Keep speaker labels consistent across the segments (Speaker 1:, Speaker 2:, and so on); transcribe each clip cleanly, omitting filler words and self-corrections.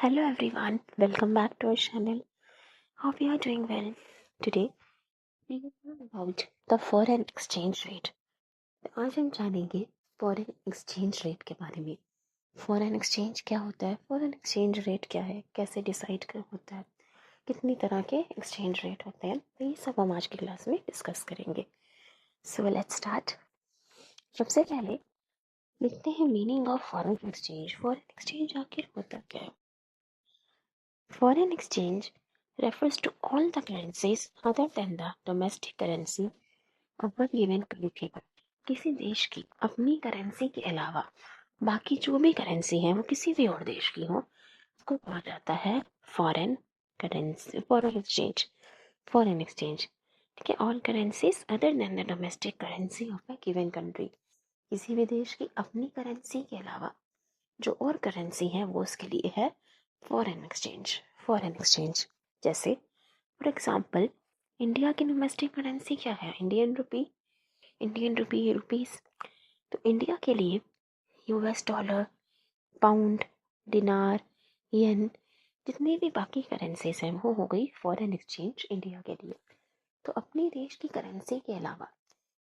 Speaker 1: Hello everyone, welcome back to our channel. Hope you are doing well. Today we will learn about the foreign exchange rate. तो आज हम जानेंगे foreign exchange rate के बारे में। Foreign exchange क्या होता है, फॉरेन एक्सचेंज रेट क्या है, कैसे डिसाइड कर होता है, कितनी तरह के एक्सचेंज रेट होते हैं, तो ये सब हम आज की क्लास में डिस्कस करेंगे। So let's start. सबसे पहले लिखते हैं meaning of foreign exchange. Foreign exchange आखिर होता क्या है? Foreign exchange refers to all the currencies other than the domestic currency of a given country. किसी देश की अपनी करेंसी के अलावा बाकी जो भी करेंसी है वो किसी भी और देश की हो, उसको कहा जाता है foreign currency, foreign exchange. Foreign exchange, ठीक है। All currencies other than the domestic currency of a given country. किसी भी देश की अपनी करेंसी के अलावा जो और करेंसी है वो उसके लिए है फॉरेन एक्सचेंज। फॉरेन एक्सचेंज जैसे फॉर एग्जांपल इंडिया की डोमेस्टिक करेंसी क्या है? Indian rupee. Indian rupee rupees. तो इंडिया के लिए यूएस डॉलर, पाउंड, दिनार, येन, जितनी भी बाकी करेंसीज हैं वो हो गई फॉरेन एक्सचेंज इंडिया के लिए। तो अपने देश की करेंसी के अलावा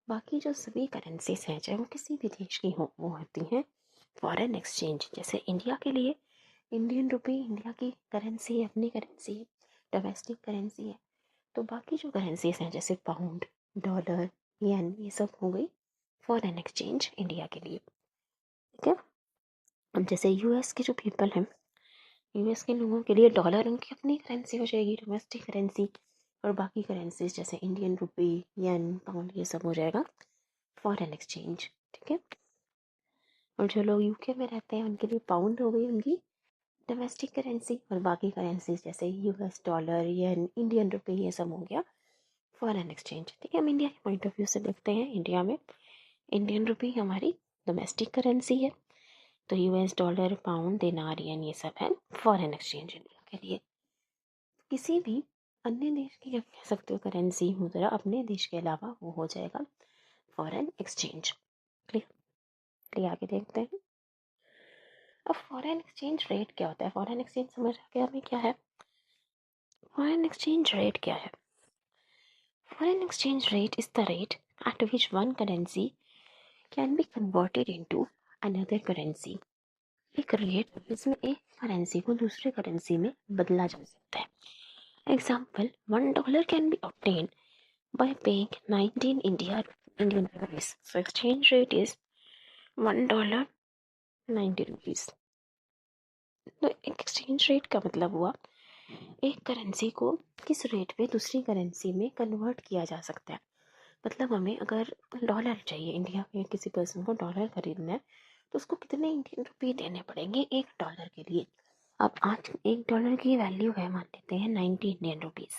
Speaker 1: बाकी जो सभी करेंसीज हैं चाहे वो किसी भी देश की हो वो होती हैं फॉरेन एक्सचेंज। जैसे इंडिया के लिए इंडियन रुपी इंडिया की करेंसी है, अपनी करेंसी है, डोमेस्टिक करेंसी है। तो बाकी जो करेंसीज हैं जैसे पाउंड, डॉलर, येन, ये सब हो गई फॉरेन एक्सचेंज इंडिया के लिए, ठीक है। अब जैसे यूएस के जो पीपल हैं, यूएस के लोगों के लिए डॉलर उनकी अपनी करेंसी हो जाएगी, डोमेस्टिक करेंसी, और बाकी करेंसीज जैसे इंडियन रुपी, येन, पाउंड, ये सब हो जाएगा फॉरेन एक्सचेंज, ठीक है। और जो लोग यूके में रहते हैं उनके लिए पाउंड हो गई उनकी डोमेस्टिक करेंसी, और बाकी करेंसीज जैसे यूएस डॉलर, येन, इंडियन रुपी, ये सब हो गया फॉरेन एक्सचेंज, ठीक है। हम इंडिया के पॉइंट ऑफ व्यू से देखते हैं। इंडिया में इंडियन रुपी हमारी डोमेस्टिक करेंसी है, तो यूएस डॉलर, पाउंड, दिनार, येन, ये सब है फॉरेन एक्सचेंज इंडिया के लिए। किसी भी अन्य देश की आप कह सकते हो करेंसी, मुद्रा, अपने देश के अलावा वो हो जाएगा फॉरेन एक्सचेंज। क्लियर? आगे देखते हैं। अब फॉरेन एक्सचेंज रेट क्या होता है? फॉरेन एक्सचेंज समझ आ गया हमें क्या है? फॉरेन एक्सचेंज रेट क्या है? Foreign exchange rate is the rate at which one currency can be converted into another currency. एक रेट जिसमें एक करेंसी को दूसरे करेंसी में बदला जा सकता है। Example, $1 can be obtained by paying 19 Indian rupees. So exchange rate is $1 90 rupees. तो एक्सचेंज रेट का मतलब हुआ एक करेंसी को किस रेट पे दूसरी करेंसी में कन्वर्ट किया जा सकता है। मतलब हमें अगर डॉलर चाहिए, इंडिया में किसी पर्सन को डॉलर खरीदना है, तो उसको कितने इंडियन रुपये देने पड़ेंगे $1 के लिए? अब आज $1 की वैल्यू है, मान लेते हैं 90 इंडियन रुपीज़।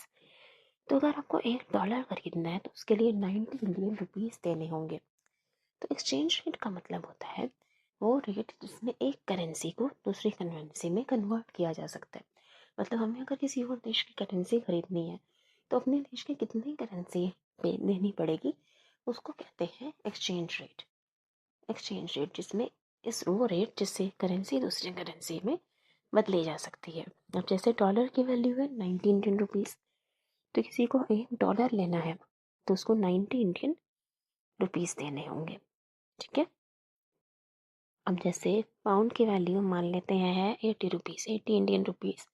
Speaker 1: तो अगर आपको $1 खरीदना है तो उसके लिए 90 इंडियन रुपीज़ देने होंगे। तो एक्सचेंज रेट का मतलब होता है वो रेट जिसमें एक करेंसी को दूसरी करेंसी में कन्वर्ट किया जा सकता है। मतलब हमें अगर किसी और देश की करेंसी खरीदनी है तो अपने देश की कितनी करेंसी पे देनी पड़ेगी, उसको कहते हैं एक्सचेंज रेट। एक्सचेंज रेट जिसमें इस वो रेट जिससे करेंसी दूसरी करेंसी में बदली जा सकती है। अब जैसे डॉलर की वैल्यू है 90 इंडियन रुपीज़, तो किसी को $1 लेना है तो उसको 90 इंडियन रुपीज़ देने होंगे, ठीक है। अब जैसे पाउंड की वैल्यू मान लेते हैं 80 रुपीज़, 80 इंडियन रुपीज़।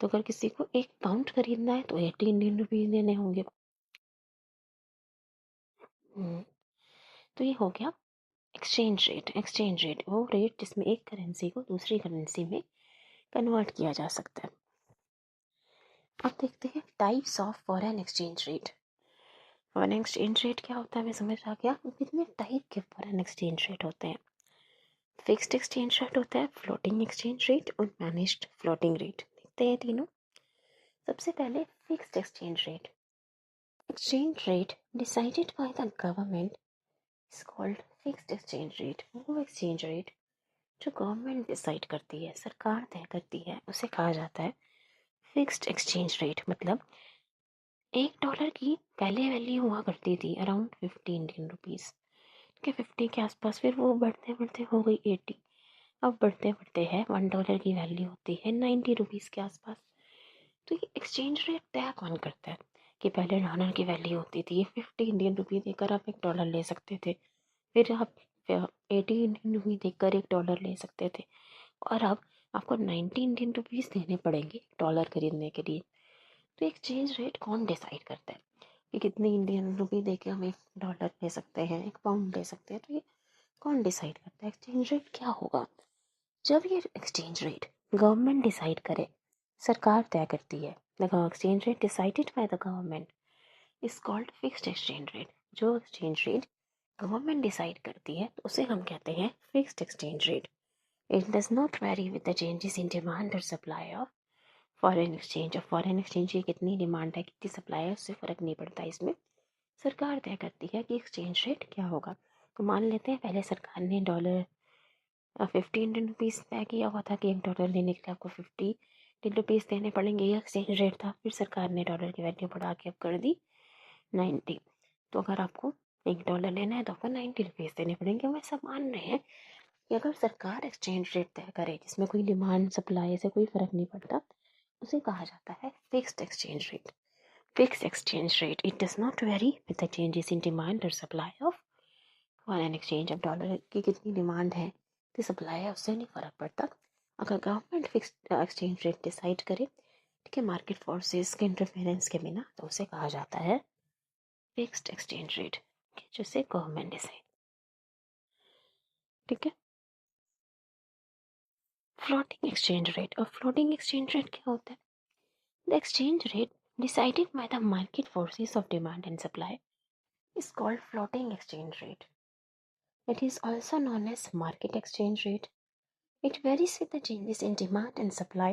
Speaker 1: तो अगर किसी को 1 पाउंड खरीदना है तो 80 इंडियन रुपीज़ देने होंगे। तो ये हो गया एक्सचेंज रेट। एक्सचेंज रेट वो रेट जिसमें एक करेंसी को दूसरी करेंसी में कन्वर्ट किया जा सकता है। अब देखते हैं types of foreign exchange rate. Foreign exchange rate क्या होता है हमें समझ आ गया। कितने टाइप के फॉरेन एक्सचेंज रेट होते हैं? फिक्स्ड एक्सचेंज रेट होता है, फ्लोटिंग एक्सचेंज रेट और मैनेज्ड फ्लोटिंग रेट। देखते हैं तीनों। सबसे पहले fixed exchange rate. Exchange rate decided by the government is called fixed exchange rate. वो एक्सचेंज रेट जो गवर्नमेंट डिसाइड करती है, सरकार तय करती है, उसे कहा जाता है फिक्स्ड एक्सचेंज रेट। मतलब $1 की पहले वैल्यू हुआ करती थी अराउंड 50 इंडियन रुपीज़ के 50 के आसपास, फिर वो बढ़ते बढ़ते हो गई 80, अब बढ़ते बढ़ते है $1 की वैल्यू होती है 90 रुपीज़ के आसपास। तो ये एक्सचेंज रेट तय कौन करता है कि पहले डॉलर की वैल्यू होती थी 50 इंडियन रुपी देकर आप $1 ले सकते थे, फिर आप 80 इंडियन रुपी देकर $1 ले सकते थे, और अब आपको 90 इंडियन रुपीज़ देने पड़ेंगे $1 खरीदने के लिए। तो एक्सचेंज रेट कौन डिसाइड करता है कि कितनी इंडियन रुपी देके हम $1 ले सकते हैं, £1 ले सकते हैं? तो ये कौन डिसाइड करता है? एक्सचेंज रेट क्या होगा? जब ये एक्सचेंज रेट गवर्नमेंट डिसाइड करे, सरकार तय करती है, the exchange rate decided by the government is called fixed exchange rate. जो एक्सचेंज रेट गवर्नमेंट डिसाइड करती है तो उसे हम कहते हैं fixed exchange rate. It does not very with the changes in demand और सप्लाई ऑफ फॉरेन एक्सचेंज। और फॉरेन एक्सचेंज की कितनी डिमांड है, कितनी सप्लाई है, उससे फ़र्क नहीं पड़ता। इसमें सरकार तय करती है कि एक्सचेंज रेट क्या होगा। तो मान लेते हैं पहले सरकार ने $50 इंडियन रुपीज़ तय किया हुआ था कि $1 लेने के लिए आपको 50 इंडियन रुपीज़ देने पड़ेंगे, ये एक्सचेंज रेट था। फिर सरकार ने डॉलर की वैल्यू बढ़ा के अब कर दी 90। तो अगर आपको $1 लेना है तो आपको 90 रुपीज़ देने पड़ेंगे। हम ऐसा मान रहे हैं कि अगर सरकार एक्सचेंज रेट तय करे जिसमें कोई डिमांड सप्लाई से कोई फ़र्क नहीं पड़ता, उसे कहा जाता है fixed exchange rate. Fixed exchange rate it does not very with the changes in demand और सप्लाई ऑफ फॉरेन एक्सचेंज। अब डॉलर की कितनी डिमांड है, कितनी सप्लाई है, उससे नहीं फ़र्क पड़ता। अगर government fixed exchange rate decide करे, ठीक है, मार्केट फोर्सेस के इंटरफेरेंस के बिना, तो उसे कहा जाता है फिक्स्ड एक्सचेंज रेट, जिसे गवर्नमेंट डिसाइड। ठीक है। Floating exchange rate. और फ्लोटिंग एक्सचेंज रेट क्या होता है? The exchange rate decided by the market forces of demand and supply is called floating exchange rate. It is also known as market exchange rate. It varies with the changes in demand and supply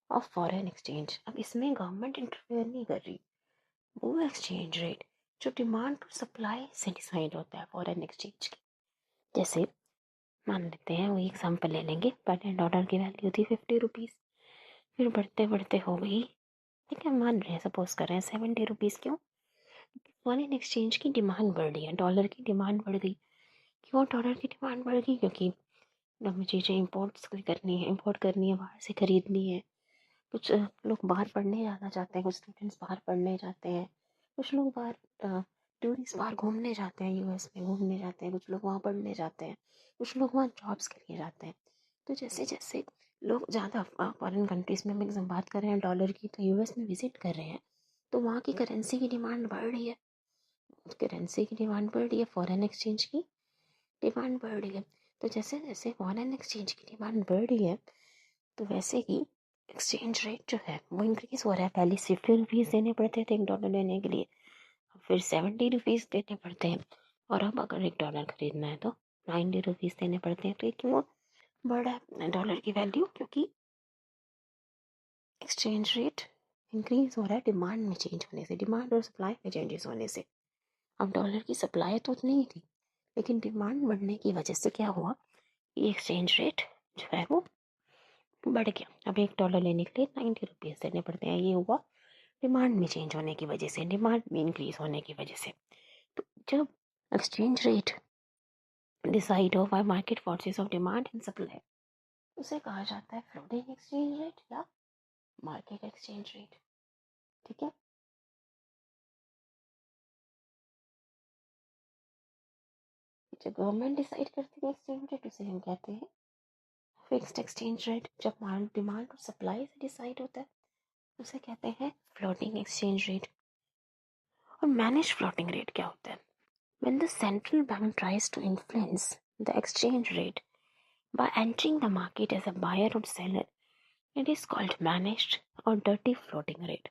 Speaker 1: of foreign exchange. अब इसमें government interfere नहीं कर रही। वो exchange rate जो demand और supply से decide होता है फॉरेन एक्सचेंज की। जैसे मान लेते हैं, वो एग्जाम्पल ले लेंगे, पहले डॉलर की वैल्यू थी 50 रुपीज़, फिर बढ़ते बढ़ते हो गई, ठीक है, मान रहे हैं, सपोज कर रहे हैं 70 रुपीज़। क्यों? फॉरेन एक्सचेंज की डिमांड बढ़ रही है, डॉलर की डिमांड बढ़ गई। क्यों डॉलर की डिमांड बढ़ गई? क्योंकि हमें चीज़ें इम्पोर्ट्स करनी है, इम्पोर्ट करनी है, बाहर से खरीदनी है। कुछ लोग बाहर पढ़ने जाना चाहते हैं, कुछ स्टूडेंट्स बाहर पढ़ने जाते हैं, कुछ लोग बाहर टूरिस्ट बाहर घूमने जाते हैं, यूएस में घूमने जाते हैं, कुछ लोग वहाँ पढ़ने जाते हैं, कुछ लोग वहाँ जॉब्स के लिए जाते हैं। तो जैसे जैसे लोग ज़्यादा फॉरेन कंट्रीज़ में हम बात कर रहे हैं डॉलर की, तो यूएस में विजिट कर रहे हैं, तो वहाँ की करेंसी की डिमांड बढ़ रही है। करेंसी की डिमांड बढ़ रही है, फॉरेन एक्सचेंज की डिमांड बढ़ रही है। तो जैसे जैसे फॉरेन एक्सचेंज की डिमांड बढ़ रही है, तो वैसे ही एक्सचेंज रेट जो है वो इंक्रीज़ हो रहा है। पहले 50 रुपीज़ देने पड़ते थे $1 लेने के लिए, फिर 70 रुपीज़ देने पड़ते हैं, और अब अगर $1 खरीदना है तो 90 रुपीज़ देने पड़ते हैं। तो ये क्यों बढ़ा है डॉलर की वैल्यू? क्योंकि एक्सचेंज रेट इंक्रीज हो रहा है डिमांड में चेंज होने से, डिमांड और सप्लाई में चेंजेस होने से। अब डॉलर की सप्लाई तो उतनी ही थी, लेकिन डिमांड बढ़ने की वजह से क्या हुआ, ये एक्सचेंज रेट जो है वो बढ़ गया। अब $1 लेने के लिए 90 रुपीज़ देने पड़ते हैं। ये हुआ डिमांड में चेंज होने की वजह से, डिमांड में इंक्रीज होने की वजह से। तो जब एक्सचेंज रेट डिसाइड हो bye market forces of demand and supply, उसे कहा जाता है फ्लोटिंग एक्सचेंज रेट या मार्केट एक्सचेंज रेट। ठीक है। जब गवर्नमेंट डिसाइड करती है एक्सचेंज रेट, उसे हम कहते हैं फिक्स्ड एक्सचेंज रेट। जब डिमांड और सप्लाई से डिसाइड होता है, उसे कहते हैं फ्लोटिंग एक्सचेंज रेट। और मैनेज फ्लोटिंग रेट क्या होता है? When the central bank tries to influence the exchange rate by entering the market as a buyer or seller, it is called managed or dirty floating rate.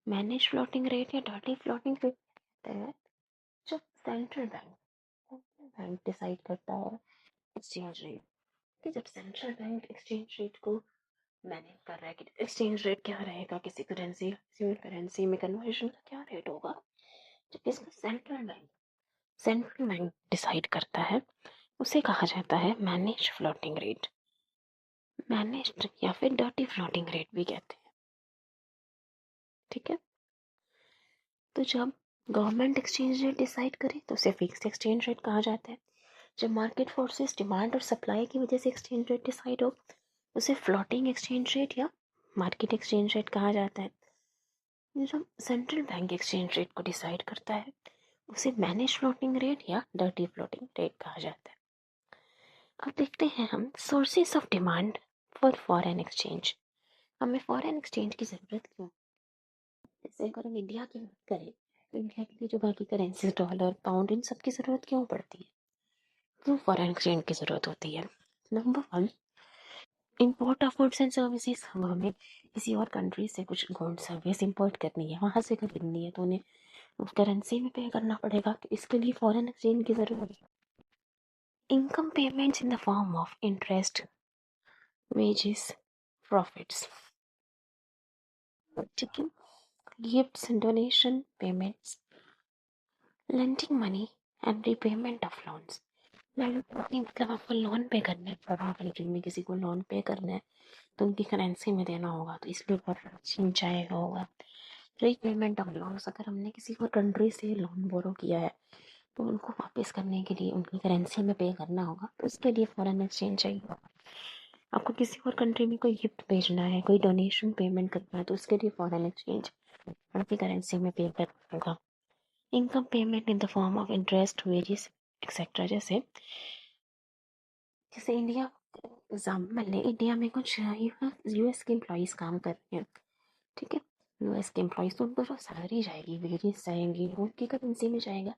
Speaker 1: Managed floating rate या dirty floating rate कहते हैं जब central bank decide करता है exchange rate, कि जब central bank exchange rate को manage कर रहा है कि एक्सचेंज रेट क्या रहेगा, किसी करेंसी में कन्वर्जन का क्या रेट होगा, जब इसका सेंट्रल बैंक डिसाइड करता है, उसे कहा जाता है मैनेज फ्लोटिंग रेट। मैनेज्ड या फिर डर्टी फ्लोटिंग रेट भी कहते हैं। ठीक है। तो जब गवर्नमेंट एक्सचेंज रेट डिसाइड करे तो उसे फिक्स्ड एक्सचेंज रेट कहा जाता है। जब मार्केट फोर्सेस डिमांड और सप्लाई की वजह से एक्सचेंज रेट डिसाइड हो उसे फ्लोटिंग एक्सचेंज रेट या मार्केट एक्सचेंज रेट कहा जाता है। जब सेंट्रल बैंक एक्सचेंज रेट को डिसाइड करता है उसे मैनेज फ्लोटिंग रेट या डर्टी फ्लोटिंग रेट कहा जाता है। अब देखते हैं हम sources of demand for foreign exchange. हमें फॉरेन एक्सचेंज की ज़रूरत क्यों? जैसे अगर हम इंडिया की बात करें तो इंडिया के लिए जो बाकी करेंसीज डॉलर पाउंड इन सब की ज़रूरत क्यों पड़ती है? क्यों फॉरेन एक्सचेंज की ज़रूरत होती है? Number one, import of goods and services. हम हमें किसी और कंट्री से कुछ गुड्स सर्विस इम्पोर्ट करनी है, वहाँ से खरीदनी है तो उन्हें उस करेंसी में पे करना पड़ेगा, तो इसके लिए फॉरेन एक्सचेंज की ज़रूरत है। Income payments in the form of interest, wages, profits, ठीक है, gifts, donation, payments, lending money and repayment of loans. मतलब आपको लोन पे करना है, फॉरेन कंट्री में किसी को लोन पे करना है तो उनकी करेंसी में देना होगा, तो इसलिए फॉरेन एक्सचेंज चाहिए होगा। रीपेमेंट ऑफ लोन्स, अगर हमने किसी और कंट्री से लोन बोरो किया है तो उनको वापस करने के लिए उनकी करेंसी में पे करना होगा, तो उसके लिए फॉरेन एक्सचेंज चाहिए होगा। आपको किसी और कंट्री में कोई गिफ्ट भेजना है, कोई डोनेशन पेमेंट करना है, तो उसके लिए फॉरेन एक्सचेंज उनकी करेंसी में पे करना होगा। Income payment in the form of interest, wages etcetera. जैसे जैसे इंडिया एग्जाम्पल लें, इंडिया में कुछ यूएस के एम्प्लॉयज़ काम कर रहे हैं, ठीक है, यूएस के एम्प्लॉयज़, तो उनको जो सैलरी जाएगी, वेजेस जाएंगी, वो उनकी करेंसी में जाएगा,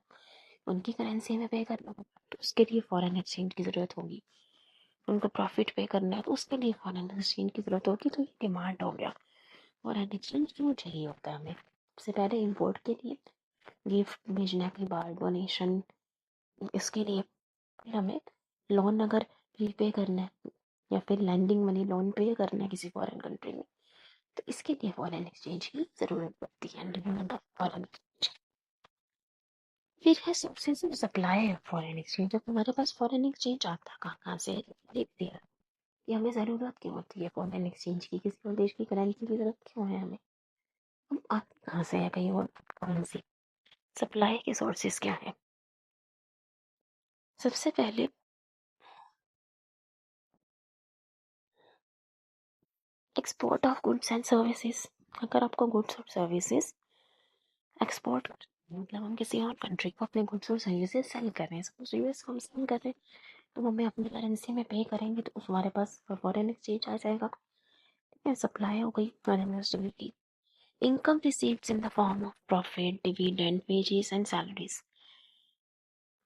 Speaker 1: उनकी करेंसी में पे करना होगा, तो उसके लिए फॉरेन एक्सचेंज की ज़रूरत होगी। उनको प्रॉफिट पे करना है तो उसके लिए फॉरेन एक्सचेंज की ज़रूरत होगी, तो ये डिमांड हो गया। फॉरेन एक्सचेंज क्यों चाहिए होता है हमें? सबसे पहले इम्पोर्ट के लिए, गिफ्ट भेजने के बाद, डोनेशन, इसके लिए हमें लोन अगर रीपे करना है या फिर लैंडिंग मनी लोन पे करना है किसी फॉरेन कंट्री में, तो इसके लिए फॉरेन एक्सचेंज की ज़रूरत पड़ती है, डिमांड ऑफ फॉरेन एक्सचेंज। फिर है sources of supply of foreign exchange. जब हमारे पास फॉरेन एक्सचेंज आता कहाँ कहाँ से, देख दिया कि हमें ज़रूरत क्यों होती है फॉरेन एक्सचेंज की, किसी और देश की करेंसी की ज़रूरत क्यों है हमें, हम आते कहाँ से है कहीं और करेंसी। सप्लाई के सोर्सेज क्या है? सबसे पहले export of goods and services. अगर आपको गुड्स और सर्विसेज एक्सपोर्ट, मतलब हम किसी और कंट्री को अपने गुड्स और सर्विसेज सेल कर रहे हैं, सपोज यूएस को हम सेल कर रहे हैं, तो हमें अपनी करेंसी में पे करेंगे तो हमारे पास फॉरेन एक्सचेंज आ जाएगा, ठीक है, सप्लाई हो गई foreign exchange. Income received in the form of profit, dividend, wages and salaries.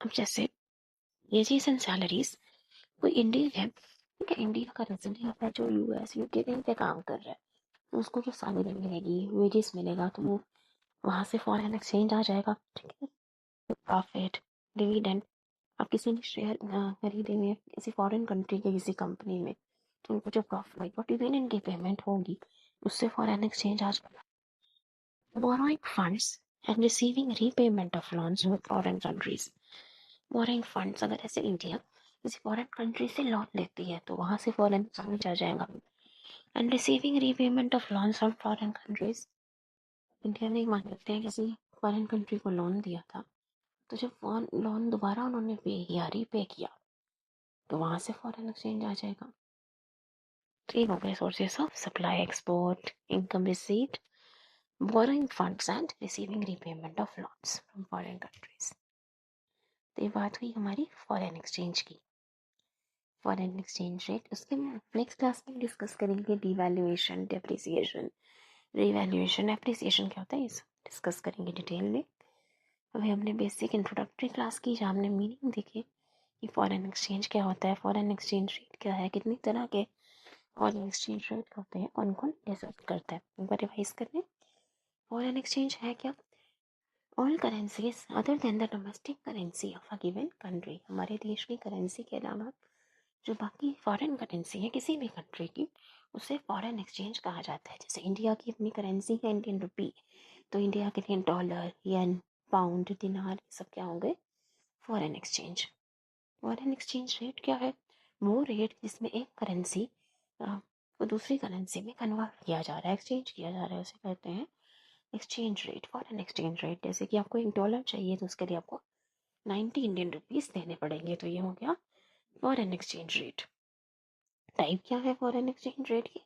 Speaker 1: अब जैसे वेजेस एंड सैलरीज, कोई इंडियन है, ठीक है, इंडिया का रेजिडेंट है जो यूएस यूके कहीं पे काम कर रहा है, तो उसको जो सैलरी मिलेगी, वेजेस मिलेगा, तो वो वहाँ से फॉरेन एक्सचेंज आ जाएगा, ठीक है। प्रॉफिट, डिविडेंड, आप किसी ने शेयर खरीदे हुए हैं किसी फॉरेन कंट्री के किसी कंपनी में, तो उनको जो प्रॉफिट और डिविडेंड की पेमेंट होगी उससे फॉरेन एक्सचेंज आ जाएगा। Borrowing funds and receiving repayment of loans with foreign countries. Borrowing funds, अगर ऐसे इंडिया किसी फॉरेन कंट्री से लोन लेती है तो वहाँ से फॉरेन एक्सचेंज आ जाएगा। And receiving repayment of loans from foreign countries, India ने मान लेते हैं किसी फॉरेन कंट्री को लोन दिया था, तो जब लोन दोबारा उन्होंने पे किया, रीपे किया, तो वहाँ से फॉरेन एक्सचेंज आ जाएगा। थ्री हो गए sources of supply, export, income received, borrowing funds and receiving repayment of loans from foreign countries. तो ये बात हुई हमारी फॉरेन एक्सचेंज की, फॉरेन एक्सचेंज रेट। उसके नेक्स्ट क्लास में डिस्कस करेंगे डिवैल्यूएशन, डेप्रिसिएशन, रिवैल्यूएशन, एप्रिसिएशन क्या होता है, ये सब डिस्कस करेंगे डिटेल में। अभी हमने बेसिक इंट्रोडक्टरी क्लास की जहाँ हमने मीनिंग देखी कि फॉरेन एक्सचेंज क्या होता है, फॉरेन एक्सचेंज रेट क्या है, कितनी तरह के फॉरेन एक्सचेंज रेट होते हैं, कौन कौन डिसाइड करता है, एक बार रिवाइज करने। फॉरेन एक्सचेंज है क्या? All currencies other than the domestic currency of a given country, हमारे देश की करेंसी के अलावा जो बाकी फॉरेन करेंसी है किसी भी कंट्री की, उसे फॉरेन एक्सचेंज कहा जाता है। जैसे इंडिया की अपनी करेंसी है इंडियन रुपी, तो इंडिया के लिए डॉलर, येन, पाउंड, दिनार, ये सब क्या होंगे? Foreign exchange. Foreign exchange rate क्या है? वो रेट जिसमें एक करेंसी को दूसरी करेंसी में कन्वर्ट किया जा रहा है, एक्सचेंज किया जा रहा है, उसे कहते हैं exchange rate, foreign exchange rate. जैसे कि आपको $1 चाहिए तो उसके लिए आपको 90 इंडियन रुपीज़ देने पड़ेंगे। तो ये हो गया फॉरेन एक्सचेंज रेट। टाइप क्या है फॉरेन एक्सचेंज रेट की?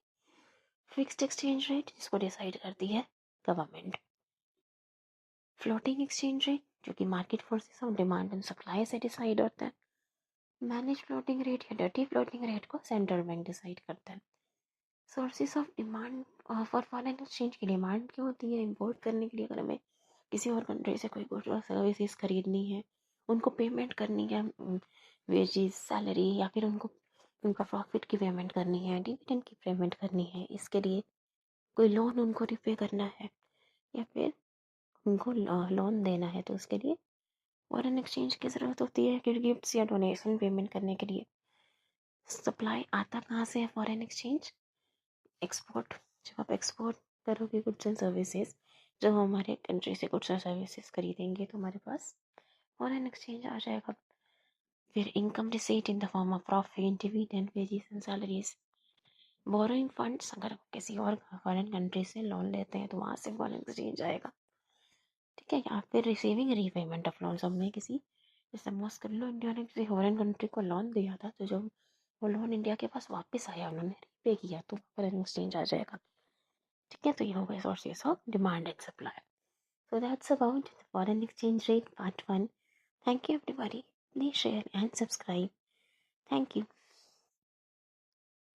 Speaker 1: फिक्स्ड एक्सचेंज रेट, जिसको डिसाइड करती है गवर्नमेंट। फ्लोटिंग एक्सचेंज रेट, जो कि market forces of demand and supply से डिसाइड होता है। मैनेज फ्लोटिंग रेट या डर्टी फ्लोटिंग रेट को सेंट्रल बैंक डिसाइड करता है। Sources of demand for foreign exchange की डिमांड क्यों होती है? इम्पोर्ट करने के लिए, अगर हमें किसी और कंट्री से कोई गुड्स और सर्विसेज खरीदनी है, उनको पेमेंट करनी है, वेजेस, सैलरी, या फिर उनका प्रॉफिट की पेमेंट करनी है, डिविडेंड की पेमेंट करनी है, इसके लिए कोई लोन उनको रिपे करना है, या फिर उनको लोन देना है, तो उसके लिए फॉरेन एक्सचेंज की ज़रूरत होती है। कि गिफ्ट्स या डोनेशन पेमेंट करने के लिए। सप्लाई आता कहाँ से है फॉरेन एक्सचेंज? एक्सपोर्ट। जब आप एक्सपोर्ट करोगे गुड्स एंड सर्विसेज, जब हमारे कंट्री से गुड्स और सर्विसेज खरीदेंगे, तो हमारे पास फॉरेन एक्सचेंज आ जाएगा। फिर income receipt in the form of profit, dividend, wages and salaries. Borrowing funds, अगर किसी और फॉरेन कंट्री से लोन लेते हैं तो वहाँ से फॉरेन एक्सचेंज आएगा, ठीक है। या फिर रिसीविंग रीपेमेंट ऑफ लोन, हमने किसी, जैसे सपोज कर लो इंडिया ने किसी फॉरेन कंट्री को लोन दिया था, तो जब वो लोन इंडिया के पास वापस आया, उन्होंने रीपे किया, तो फॉरेन एक्सचेंज आ जाएगा, ठीक है। तो ये हो गए sources of demand and supply. So that's about the foreign exchange rate part 1. Thank you everybody. Please share and subscribe. Thank you.